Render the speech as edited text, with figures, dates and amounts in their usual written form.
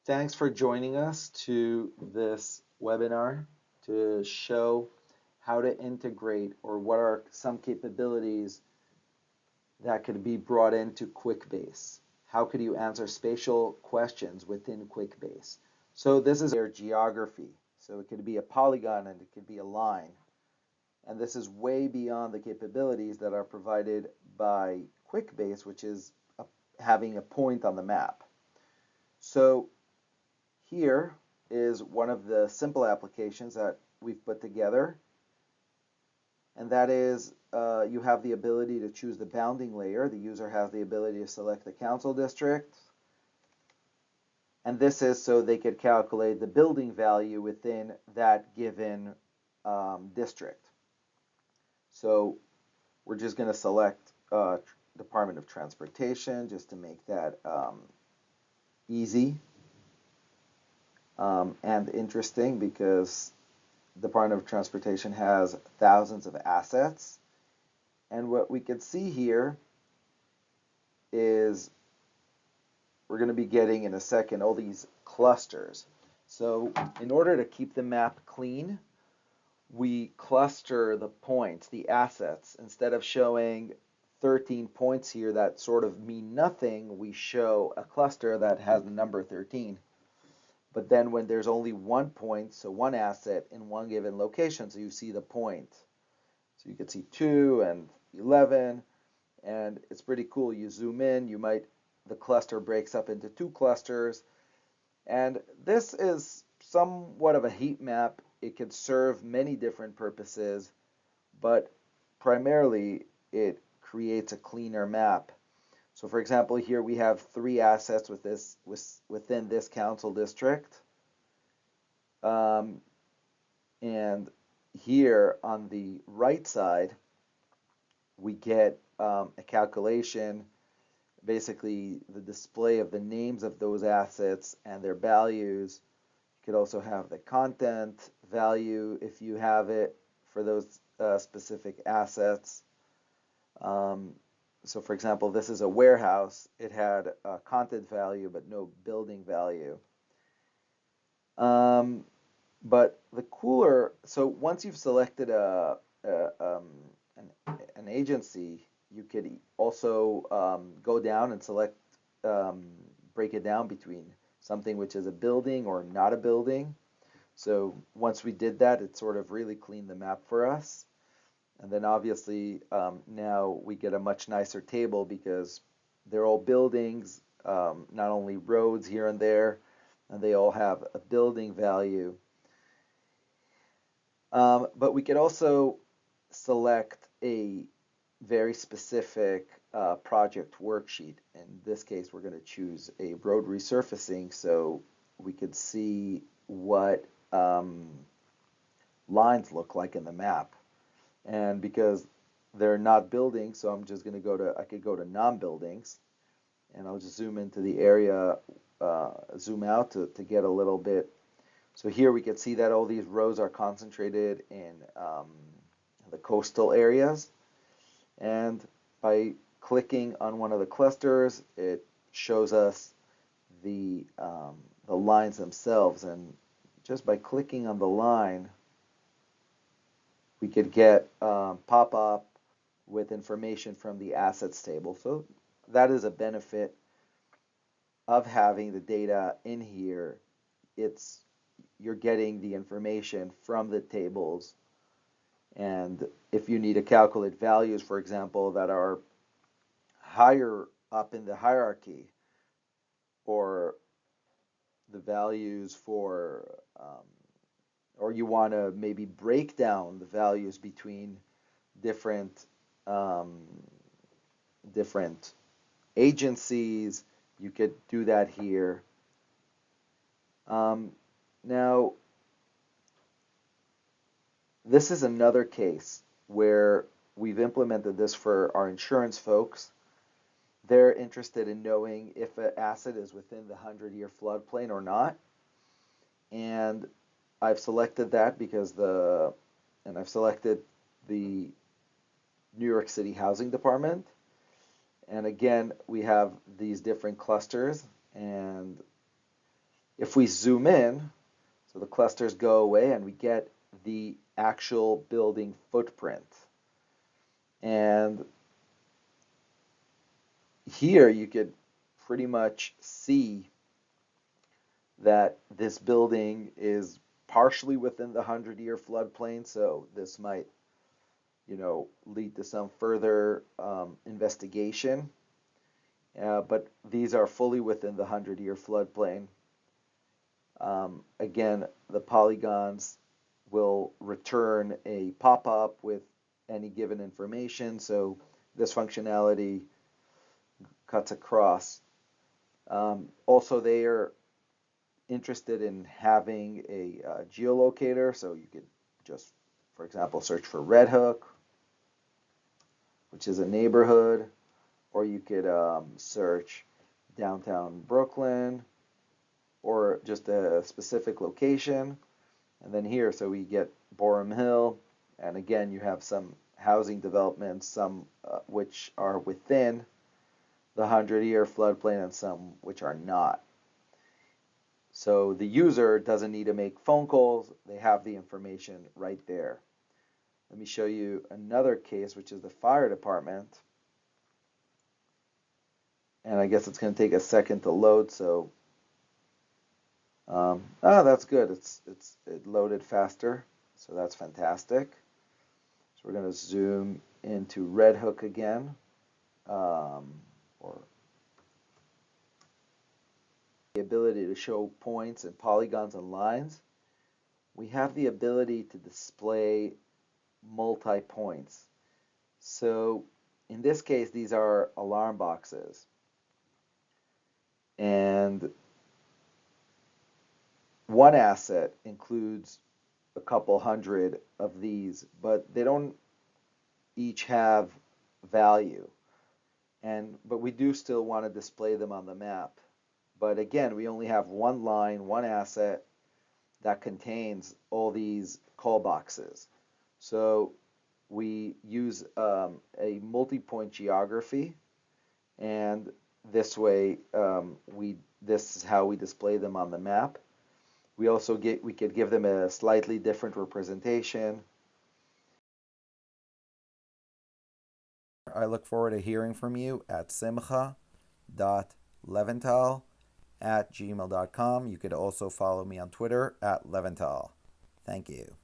Thanks for joining us to this webinar to show how to integrate or what are some capabilities that could be brought into Quickbase. How could you answer spatial questions within Quickbase? So this is their geography. So it could be a polygon and it could be a line. And this is way beyond the capabilities that are provided by Quickbase, which is having a point on the map. So here is one of the simple applications that we've put together, and that is you have the ability to choose the bounding layer. The user has the ability to select the council district, and this is so they could calculate the building value within that given district. So we're just going to select Department of Transportation just to make that easy. And interesting because Department of Transportation has thousands of assets. And what we can see here is we're going to be getting in a second all these clusters. So in order to keep the map clean, we cluster the points, the assets. Instead of showing 13 points here that sort of mean nothing, we show a cluster that has the number 13. But then when there's only one point, so one asset in one given location, so you see the point. So you can see 2 and 11, and it's pretty cool. You zoom in, the cluster breaks up into 2 clusters, and this is somewhat of a heat map. It could serve many different purposes, but primarily it creates a cleaner map. So for example, here we have 3 assets within this council district. And here on the right side, we get a calculation, basically the display of the names of those assets and their values. You could also have the content value if you have it for those specific assets. So for example, this is a warehouse. It had a content value but no building value. But the cooler, so once you've selected an agency, you could also go down and select, break it down between something which is a building or not a building. So once we did that, it sort of really cleaned the map for us. And then obviously now we get a much nicer table because they're all buildings, not only roads here and there, and they all have a building value. But we could also select a very specific project worksheet. In this case, we're going to choose a road resurfacing so we could see what lines look like in the map. And because they're not buildings, so I'm just going to I could go to non-buildings, and I'll just zoom into the area, zoom out to get a little bit. So here we can see that all these roads are concentrated in the coastal areas. And by clicking on one of the clusters, it shows us the lines themselves. And just by clicking on the line, we could get pop-up with information from the assets table. So that is a benefit of having the data in here. You're getting the information from the tables, and if you need to calculate values, for example, that are higher up in the hierarchy, or the values for or you want to maybe break down the values between different different agencies, you could do that here. Now, this is another case where we've implemented this for our insurance folks. They're interested in knowing if an asset is within the 100-year floodplain or not. And I've selected that because I've selected the New York City Housing Department. And again, we have these different clusters, and If we zoom in, so the clusters go away and we get the actual building footprint. And here you could pretty much see that this building is partially within the 100-year floodplain, so this might, lead to some further investigation. But these are fully within the 100-year floodplain. Again, the polygons will return a pop-up with any given information, so this functionality cuts across. Also, they are interested in having a geolocator, so you could just, for example, search for Red Hook, which is a neighborhood, or you could search downtown Brooklyn, or just a specific location. And then here, so we get Borum Hill, and again, you have some housing developments, some which are within the 100-year floodplain and some which are not. So the user doesn't need to make phone calls, they have the information right there. Let me show you another case, which is the fire department. And I guess it's going to take a second to load, so that's good. It loaded faster, so that's fantastic. So we're going to zoom into Red Hook again, or the ability to show points and polygons and lines. We have the ability to display multi-points. So in this case, these are alarm boxes. And one asset includes a couple hundred of these, but they don't each have value. But we do still want to display them on the map. But again, we only have one line, one asset that contains all these call boxes. So we use a multi-point geography, and this way this is how we display them on the map. We could give them a slightly different representation. I look forward to hearing from you at simcha.leventhal@gmail.com. You could also follow me on Twitter @leventhal. Thank you.